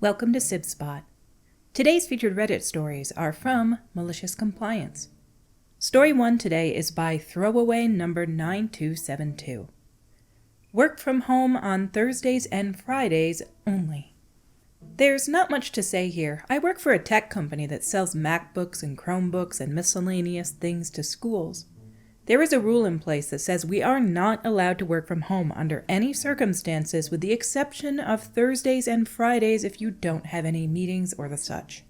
Welcome to Sib Spot. Today's featured Reddit stories are from MaliciousCompliance. Story 1 today is by throwaway number 9272. Work from home on Thursdays and Fridays only. There's not much to say here. I work for a tech company that sells MacBooks and Chromebooks and miscellaneous things to schools. There is a rule in place that says we are not allowed to work from home under any circumstances with the exception of Thursdays and Fridays if you don't have any meetings or the such.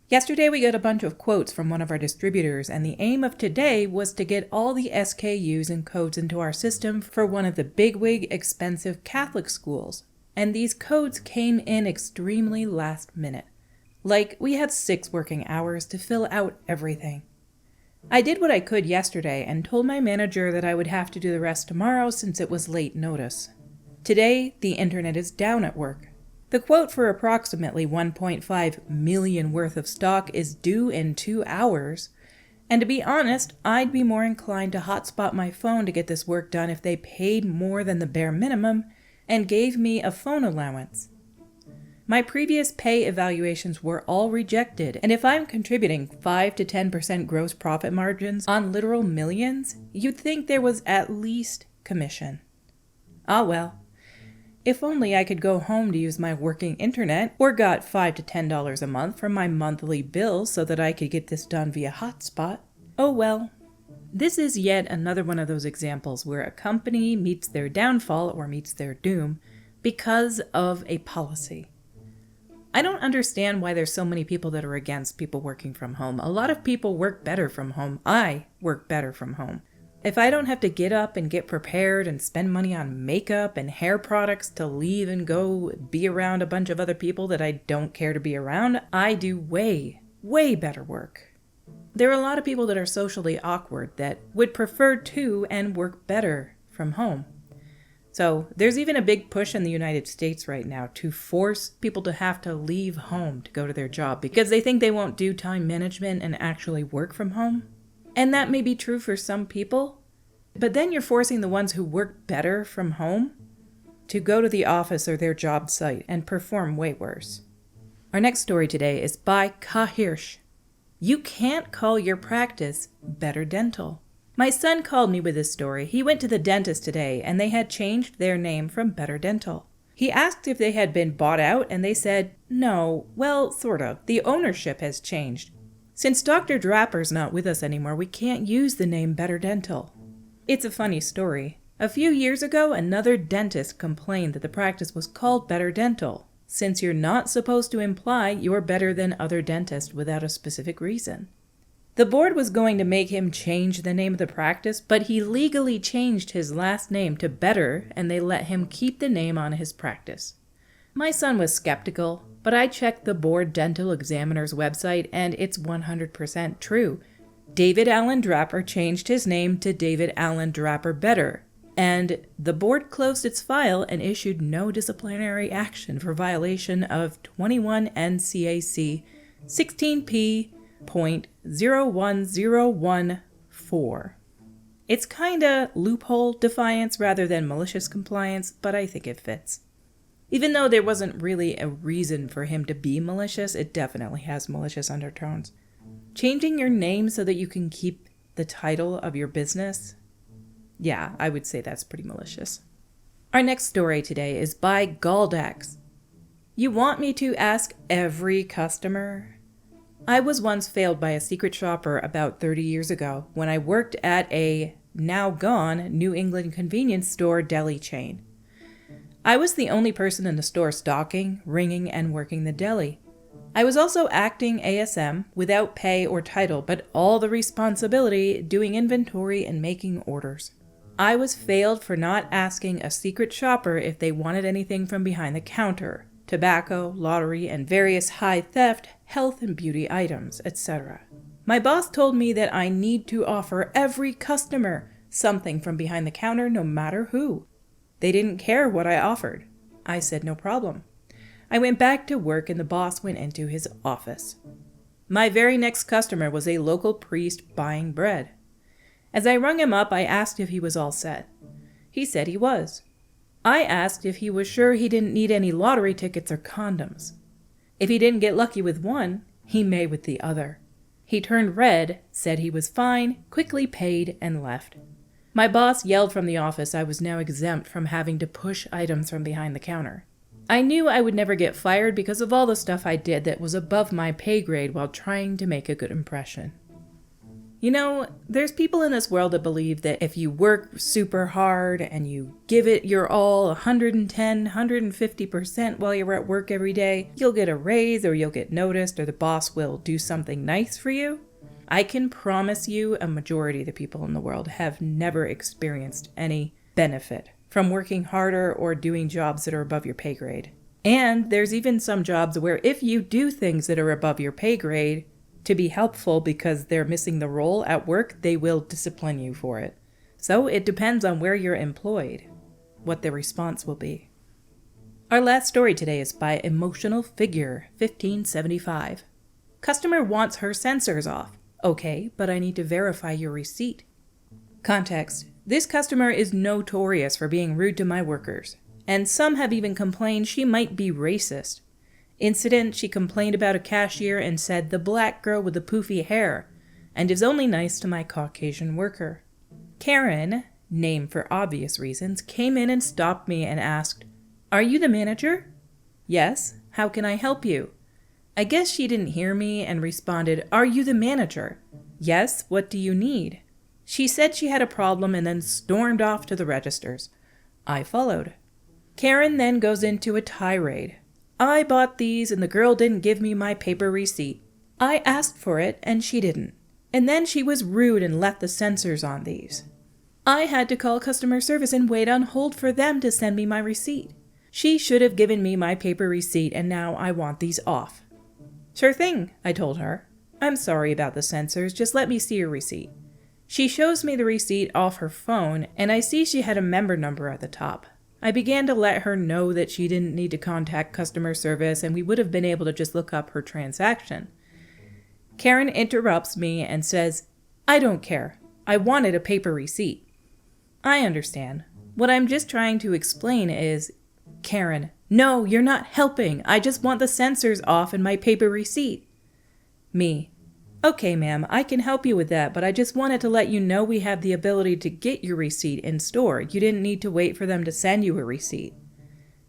Yesterday we got a bunch of quotes from one of our distributors, and the aim of today was to get all the SKUs and codes into our system for one of the bigwig expensive Catholic schools, and these codes came in extremely last minute. Like, we had 6 working hours to fill out everything. I did what I could yesterday and told my manager that I would have to do the rest tomorrow since it was late notice. Today, the internet is down at work. The quote for approximately 1.5 million worth of stock is due in 2 hours, and to be honest, I'd be more inclined to hotspot my phone to get this work done if they paid more than the bare minimum and gave me a phone allowance. My previous pay evaluations were all rejected, and if I'm contributing 5 to 10% gross profit margins on literal millions, you'd think there was at least commission. Ah well. If only I could go home to use my working internet, or got $5 to $10 a month from my monthly bill so that I could get this done via hotspot. Oh well. This is yet another one of those examples where a company meets their downfall or meets their doom because of a policy. I don't understand why there's so many people that are against people working from home. A lot of people work better from home. I work better from home. If I don't have to get up and get prepared and spend money on makeup and hair products to leave and go be around a bunch of other people that I don't care to be around, I do way, way better work. There are a lot of people that are socially awkward that would prefer to and work better from home. So there's even a big push in the United States right now to force people to have to leave home to go to their job because they think they won't do time management and actually work from home. And that may be true for some people, but then you're forcing the ones who work better from home to go to the office or their job site and perform way worse. Our next story today is by Ka Hirsch. You can't call your practice Better Dental. My son called me with this story. He went to the dentist today, and they had changed their name from Better Dental. He asked if they had been bought out, and they said, no, well, sort of. The ownership has changed. Since Dr. Draper's not with us anymore, we can't use the name Better Dental. It's a funny story. A few years ago, another dentist complained that the practice was called Better Dental, since you're not supposed to imply you're better than other dentists without a specific reason. The board was going to make him change the name of the practice, but he legally changed his last name to Better, and they let him keep the name on his practice. My son was skeptical, but I checked the board dental examiner's website, and it's 100% true. David Allen Draper changed his name to David Allen Draper Better, and the board closed its file and issued no disciplinary action for violation of 21 NCAC 16P.01014. It's kinda loophole defiance rather than malicious compliance, but I think it fits. Even though there wasn't really a reason for him to be malicious, it definitely has malicious undertones. Changing your name so that you can keep the title of your business? Yeah, I would say that's pretty malicious. Our next story today is by Galdax. You want me to ask every customer? I was once failed by a secret shopper about 30 years ago when I worked at a now gone New England convenience store deli chain. I was the only person in the store stocking, ringing, and working the deli. I was also acting ASM without pay or title, but all the responsibility doing inventory and making orders. I was failed for not asking a secret shopper if they wanted anything from behind the counter. Tobacco, lottery, and various high theft, health and beauty items, etc. My boss told me that I need to offer every customer something from behind the counter no matter who. They didn't care what I offered. I said no problem. I went back to work and the boss went into his office. My very next customer was a local priest buying bread. As I rung him up, I asked if he was all set. He said he was. I asked if he was sure he didn't need any lottery tickets or condoms. If he didn't get lucky with one, he may with the other. He turned red, said he was fine, quickly paid, and left. My boss yelled from the office I was now exempt from having to push items from behind the counter. I knew I would never get fired because of all the stuff I did that was above my pay grade while trying to make a good impression. You know, there's people in this world that believe that if you work super hard and you give it your all 110, 150% while you're at work every day, you'll get a raise or you'll get noticed or the boss will do something nice for you. I can promise you a majority of the people in the world have never experienced any benefit from working harder or doing jobs that are above your pay grade. And there's even some jobs where if you do things that are above your pay grade, to be helpful because they're missing the role at work, they will discipline you for it. So it depends on where you're employed, what the response will be. Our last story today is by Emotional Figure 1575. Customer wants her sensors off. Okay, but I need to verify your receipt. Context: this customer is notorious for being rude to my workers, and some have even complained she might be racist. Incident: she complained about a cashier and said the black girl with the poofy hair, and is only nice to my Caucasian worker. Karen, name for obvious reasons, came in and stopped me and asked, "Are you the manager?" "Yes. How can I help you?" I guess she didn't hear me and responded, "Are you the manager?" "Yes. What do you need?" She said she had a problem and then stormed off to the registers. I followed. Karen then goes into a tirade. "I bought these and the girl didn't give me my paper receipt. I asked for it and she didn't. And then she was rude and left the sensors on these. I had to call customer service and wait on hold for them to send me my receipt. She should have given me my paper receipt and now I want these off." "Sure thing," I told her. "I'm sorry about the sensors, just let me see your receipt." She shows me the receipt off her phone and I see she had a member number at the top. I began to let her know that she didn't need to contact customer service and we would have been able to just look up her transaction. Karen interrupts me and says, "I don't care. I wanted a paper receipt." I understand. What I'm just trying to explain is, Karen, no, you're not helping. I just want the sensors off and my paper receipt. Me, okay, ma'am, I can help you with that, but I just wanted to let you know we have the ability to get your receipt in store. You didn't need to wait for them to send you a receipt.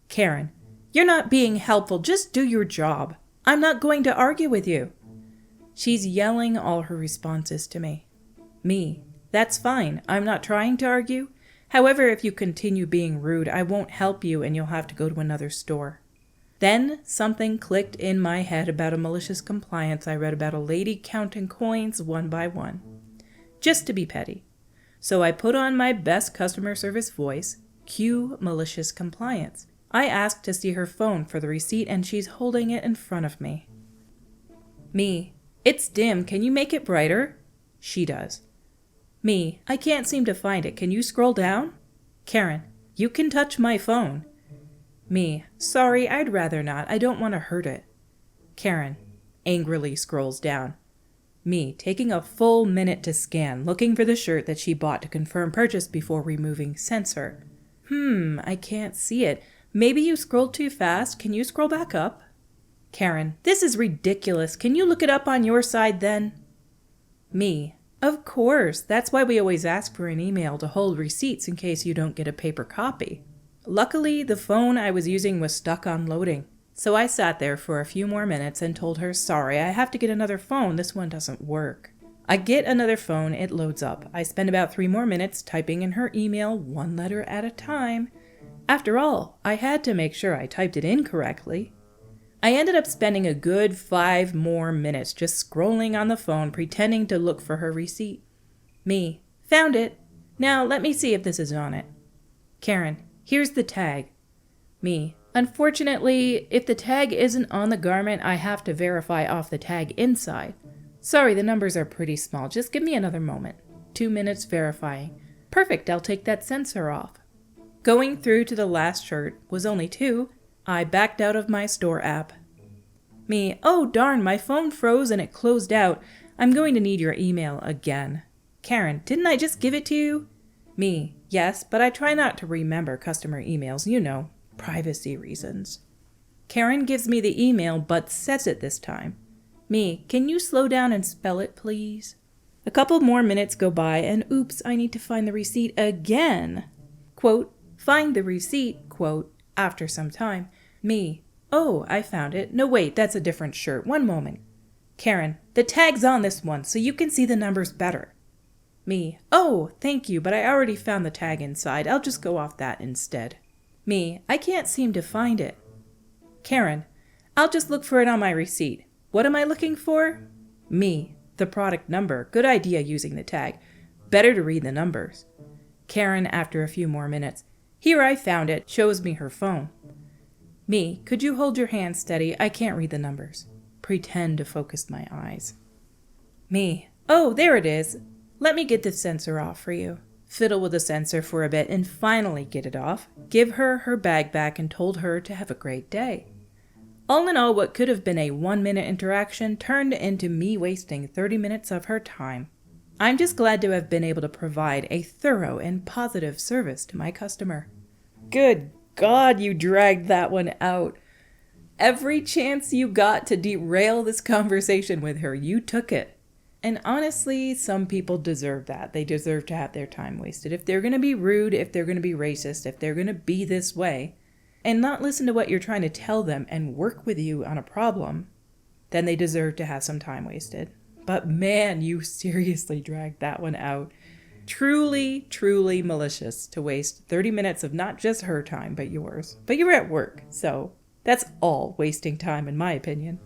Karen, you're not being helpful. Just do your job. I'm not going to argue with you. She's yelling all her responses to me. Me, that's fine. I'm not trying to argue. However, if you continue being rude, I won't help you and you'll have to go to another store. Then something clicked in my head about a malicious compliance I read about a lady counting coins one by one. Just to be petty. So I put on my best customer service voice, cue malicious compliance. I asked to see her phone for the receipt and she's holding it in front of me. Me, it's dim. Can you make it brighter? She does. Me, I can't seem to find it. Can you scroll down? Karen, you can touch my phone. Me, sorry, I'd rather not. I don't want to hurt it. Karen, angrily scrolls down. Me, taking a full minute to scan, looking for the shirt that she bought to confirm purchase before removing sensor. I can't see it. Maybe you scrolled too fast. Can you scroll back up? Karen, this is ridiculous. Can you look it up on your side then? Me, of course. That's why we always ask for an email to hold receipts in case you don't get a paper copy. Luckily, the phone I was using was stuck on loading. So I sat there for a few more minutes and told her, sorry, I have to get another phone. This one doesn't work. I get another phone. It loads up. I spend about 3 more minutes typing in her email 1 letter at a time. After all, I had to make sure I typed it in correctly. I ended up spending a good 5 more minutes just scrolling on the phone, pretending to look for her receipt. Me, found it. Now let me see if this is on it. Karen, here's the tag. Me, unfortunately, if the tag isn't on the garment, I have to verify off the tag inside. Sorry, the numbers are pretty small. Just give me another moment. 2 minutes verifying. Perfect, I'll take that sensor off. Going through to the last shirt was only 2. I backed out of my store app. Me, oh darn, my phone froze and it closed out. I'm going to need your email again. Karen, didn't I just give it to you? Me, yes, but I try not to remember customer emails, you know, privacy reasons. Karen gives me the email but says it this time. Me, can you slow down and spell it, please? A couple more minutes go by and oops, I need to find the receipt again. Quote, find the receipt, quote, after some time. Me, oh, I found it. No, wait, that's a different shirt. One moment. Karen, the tag's on this one so you can see the numbers better. Me, oh, thank you, but I already found the tag inside. I'll just go off that instead. Me, I can't seem to find it. Karen, I'll just look for it on my receipt. What am I looking for? Me, the product number. Good idea using the tag. Better to read the numbers. Karen, after a few more minutes. Here, I found it. Shows me her phone. Me, could you hold your hand steady? I can't read the numbers. Pretend to focus my eyes. Me, oh, there it is. Let me get the sensor off for you. Fiddle with the sensor for a bit and finally get it off. Give her her bag back and told her to have a great day. All in all, what could have been a 1-minute interaction turned into me wasting 30 minutes of her time. I'm just glad to have been able to provide a thorough and positive service to my customer. Good God, you dragged that one out. Every chance you got to derail this conversation with her, you took it. And honestly, some people deserve that. They deserve to have their time wasted. If they're going to be rude, if they're going to be racist, if they're going to be this way, and not listen to what you're trying to tell them and work with you on a problem, then they deserve to have some time wasted. But man, you seriously dragged that one out. Truly, truly malicious to waste 30 minutes of not just her time, but yours. But you're at work, so that's all wasting time in my opinion.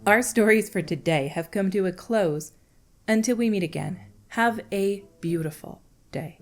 Our stories for today have come to a close. Until we meet again, have a beautiful day.